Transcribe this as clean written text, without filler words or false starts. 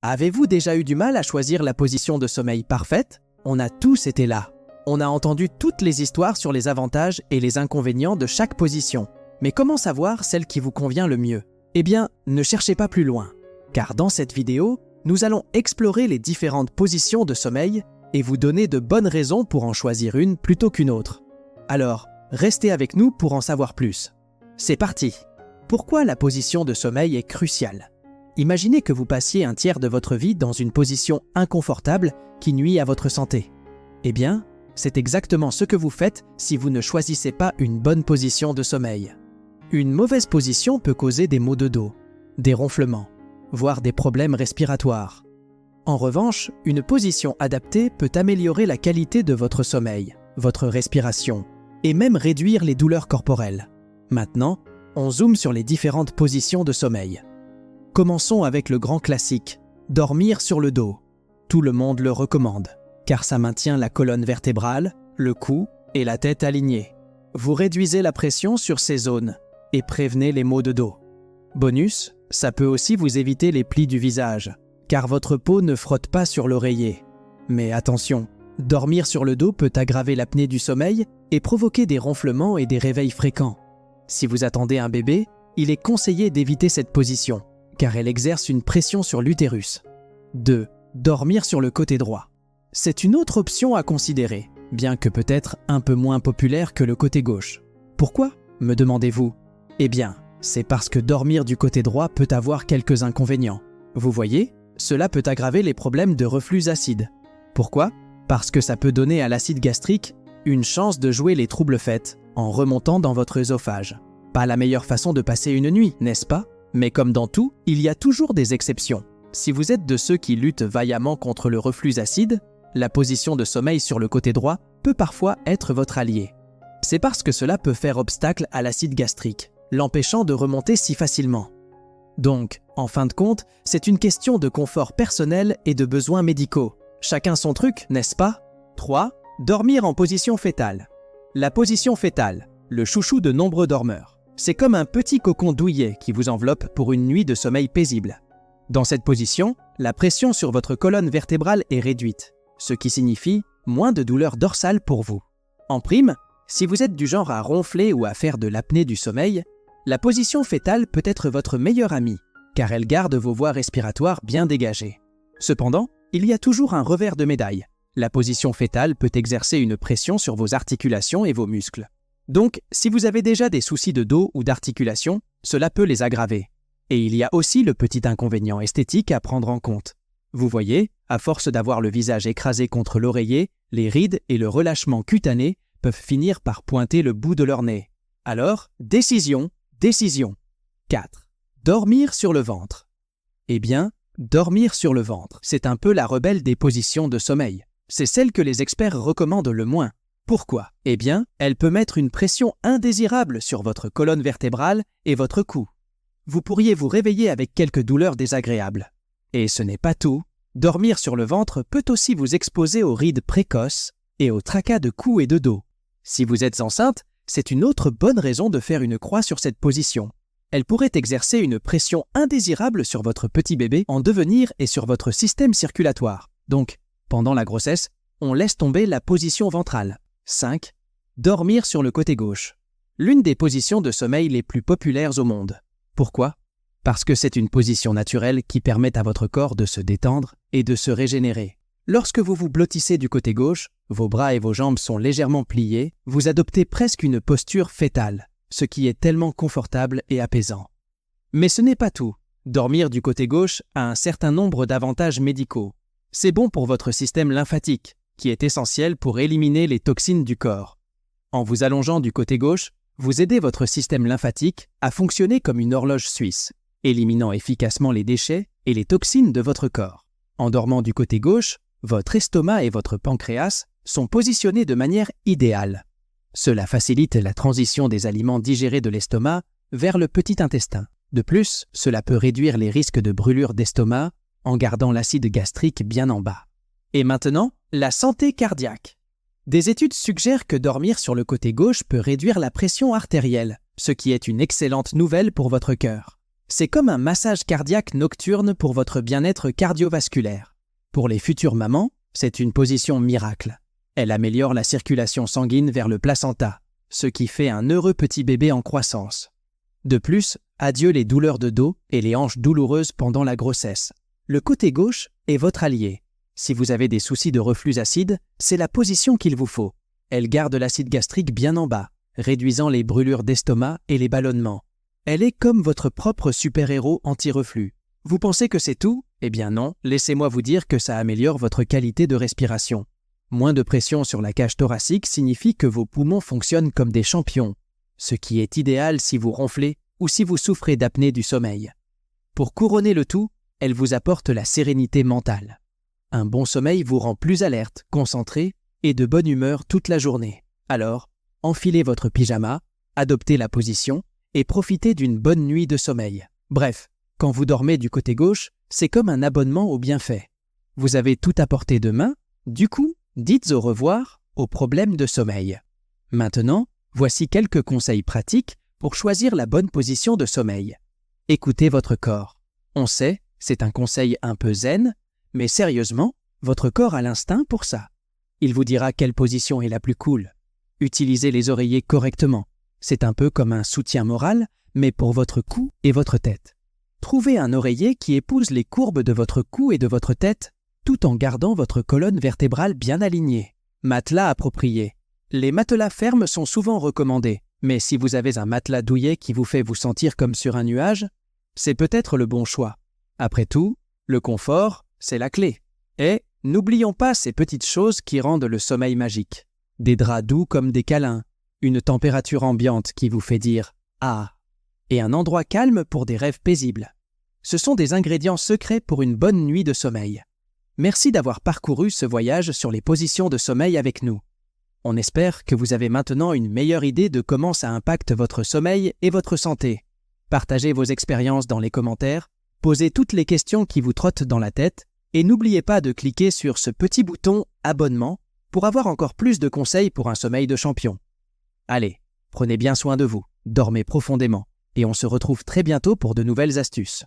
Avez-vous déjà eu du mal à choisir la position de sommeil parfaite? On a tous été là. On a entendu toutes les histoires sur les avantages et les inconvénients de chaque position. Mais comment savoir celle qui vous convient le mieux? Eh bien, ne cherchez pas plus loin. Car dans cette vidéo, nous allons explorer les différentes positions de sommeil et vous donner de bonnes raisons pour en choisir une plutôt qu'une autre. Alors, restez avec nous pour en savoir plus. C'est parti! Pourquoi la position de sommeil est cruciale? Imaginez que vous passiez un tiers de votre vie dans une position inconfortable qui nuit à votre santé. Eh bien, c'est exactement ce que vous faites si vous ne choisissez pas une bonne position de sommeil. Une mauvaise position peut causer des maux de dos, des ronflements, voire des problèmes respiratoires. En revanche, une position adaptée peut améliorer la qualité de votre sommeil, votre respiration, et même réduire les douleurs corporelles. Maintenant, on zoome sur les différentes positions de sommeil. Commençons avec le grand classique, dormir sur le dos. Tout le monde le recommande, car ça maintient la colonne vertébrale, le cou et la tête alignés. Vous réduisez la pression sur ces zones et prévenez les maux de dos. Bonus, ça peut aussi vous éviter les plis du visage, car votre peau ne frotte pas sur l'oreiller. Mais attention, dormir sur le dos peut aggraver l'apnée du sommeil et provoquer des ronflements et des réveils fréquents. Si vous attendez un bébé, il est conseillé d'éviter cette position, car elle exerce une pression sur l'utérus. 2. Dormir sur le côté droit. C'est une autre option à considérer, bien que peut-être un peu moins populaire que le côté gauche. Pourquoi, me demandez-vous? Eh bien, c'est parce que dormir du côté droit peut avoir quelques inconvénients. Vous voyez, cela peut aggraver les problèmes de reflux acide. Pourquoi? Parce que ça peut donner à l'acide gastrique une chance de jouer les troubles faits en remontant dans votre œsophage. Pas la meilleure façon de passer une nuit, n'est-ce pas? Mais comme dans tout, il y a toujours des exceptions. Si vous êtes de ceux qui luttent vaillamment contre le reflux acide, la position de sommeil sur le côté droit peut parfois être votre allié. C'est parce que cela peut faire obstacle à l'acide gastrique, l'empêchant de remonter si facilement. Donc, en fin de compte, c'est une question de confort personnel et de besoins médicaux. Chacun son truc, n'est-ce pas? 3. Dormir en position fétale. La position fétale, le chouchou de nombreux dormeurs. C'est comme un petit cocon douillet qui vous enveloppe pour une nuit de sommeil paisible. Dans cette position, la pression sur votre colonne vertébrale est réduite, ce qui signifie moins de douleurs dorsales pour vous. En prime, si vous êtes du genre à ronfler ou à faire de l'apnée du sommeil, la position fétale peut être votre meilleure amie, car elle garde vos voies respiratoires bien dégagées. Cependant, il y a toujours un revers de médaille. La position fétale peut exercer une pression sur vos articulations et vos muscles. Donc, si vous avez déjà des soucis de dos ou d'articulation, cela peut les aggraver. Et il y a aussi le petit inconvénient esthétique à prendre en compte. Vous voyez, à force d'avoir le visage écrasé contre l'oreiller, les rides et le relâchement cutané peuvent finir par pointer le bout de leur nez. Alors, décision. 4. Dormir sur le ventre. Eh bien, dormir sur le ventre, c'est un peu la rebelle des positions de sommeil. C'est celle que les experts recommandent le moins. Pourquoi? Eh bien, elle peut mettre une pression indésirable sur votre colonne vertébrale et votre cou. Vous pourriez vous réveiller avec quelques douleurs désagréables. Et ce n'est pas tout. Dormir sur le ventre peut aussi vous exposer aux rides précoces et aux tracas de cou et de dos. Si vous êtes enceinte, c'est une autre bonne raison de faire une croix sur cette position. Elle pourrait exercer une pression indésirable sur votre petit bébé en devenir et sur votre système circulatoire. Donc, pendant la grossesse, on laisse tomber la position ventrale. 5. Dormir sur le côté gauche. L'une des positions de sommeil les plus populaires au monde. Pourquoi? Parce que c'est une position naturelle qui permet à votre corps de se détendre et de se régénérer. Lorsque vous vous blottissez du côté gauche, vos bras et vos jambes sont légèrement pliés, vous adoptez presque une posture fétale, ce qui est tellement confortable et apaisant. Mais ce n'est pas tout. Dormir du côté gauche a un certain nombre d'avantages médicaux. C'est bon pour votre système lymphatique, qui est essentiel pour éliminer les toxines du corps. En vous allongeant du côté gauche, vous aidez votre système lymphatique à fonctionner comme une horloge suisse, éliminant efficacement les déchets et les toxines de votre corps. En dormant du côté gauche, votre estomac et votre pancréas sont positionnés de manière idéale. Cela facilite la transition des aliments digérés de l'estomac vers le petit intestin. De plus, cela peut réduire les risques de brûlure d'estomac en gardant l'acide gastrique bien en bas. Et maintenant, la santé cardiaque. Des études suggèrent que dormir sur le côté gauche peut réduire la pression artérielle, ce qui est une excellente nouvelle pour votre cœur. C'est comme un massage cardiaque nocturne pour votre bien-être cardiovasculaire. Pour les futures mamans, c'est une position miracle. Elle améliore la circulation sanguine vers le placenta, ce qui fait un heureux petit bébé en croissance. De plus, adieu les douleurs de dos et les hanches douloureuses pendant la grossesse. Le côté gauche est votre allié. Si vous avez des soucis de reflux acide, c'est la position qu'il vous faut. Elle garde l'acide gastrique bien en bas, réduisant les brûlures d'estomac et les ballonnements. Elle est comme votre propre super-héros anti-reflux. Vous pensez que c'est tout? Eh bien non, laissez-moi vous dire que ça améliore votre qualité de respiration. Moins de pression sur la cage thoracique signifie que vos poumons fonctionnent comme des champions, ce qui est idéal si vous ronflez ou si vous souffrez d'apnée du sommeil. Pour couronner le tout, elle vous apporte la sérénité mentale. Un bon sommeil vous rend plus alerte, concentré et de bonne humeur toute la journée. Alors, enfilez votre pyjama, adoptez la position et profitez d'une bonne nuit de sommeil. Bref, quand vous dormez du côté gauche, c'est comme un abonnement au bienfait. Vous avez tout à portée de main, du coup, dites au revoir aux problèmes de sommeil. Maintenant, voici quelques conseils pratiques pour choisir la bonne position de sommeil. Écoutez votre corps. On sait, c'est un conseil un peu zen, mais sérieusement, votre corps a l'instinct pour ça. Il vous dira quelle position est la plus cool. Utilisez les oreillers correctement. C'est un peu comme un soutien moral, mais pour votre cou et votre tête. Trouvez un oreiller qui épouse les courbes de votre cou et de votre tête, tout en gardant votre colonne vertébrale bien alignée. Matelas approprié. Les matelas fermes sont souvent recommandés, mais si vous avez un matelas douillet qui vous fait vous sentir comme sur un nuage, c'est peut-être le bon choix. Après tout, le confort, c'est la clé. Et n'oublions pas ces petites choses qui rendent le sommeil magique. Des draps doux comme des câlins, une température ambiante qui vous fait dire « Ah !» et un endroit calme pour des rêves paisibles. Ce sont des ingrédients secrets pour une bonne nuit de sommeil. Merci d'avoir parcouru ce voyage sur les positions de sommeil avec nous. On espère que vous avez maintenant une meilleure idée de comment ça impacte votre sommeil et votre santé. Partagez vos expériences dans les commentaires, posez toutes les questions qui vous trottent dans la tête et n'oubliez pas de cliquer sur ce petit bouton « Abonnement » pour avoir encore plus de conseils pour un sommeil de champion. Allez, prenez bien soin de vous, dormez profondément et on se retrouve très bientôt pour de nouvelles astuces.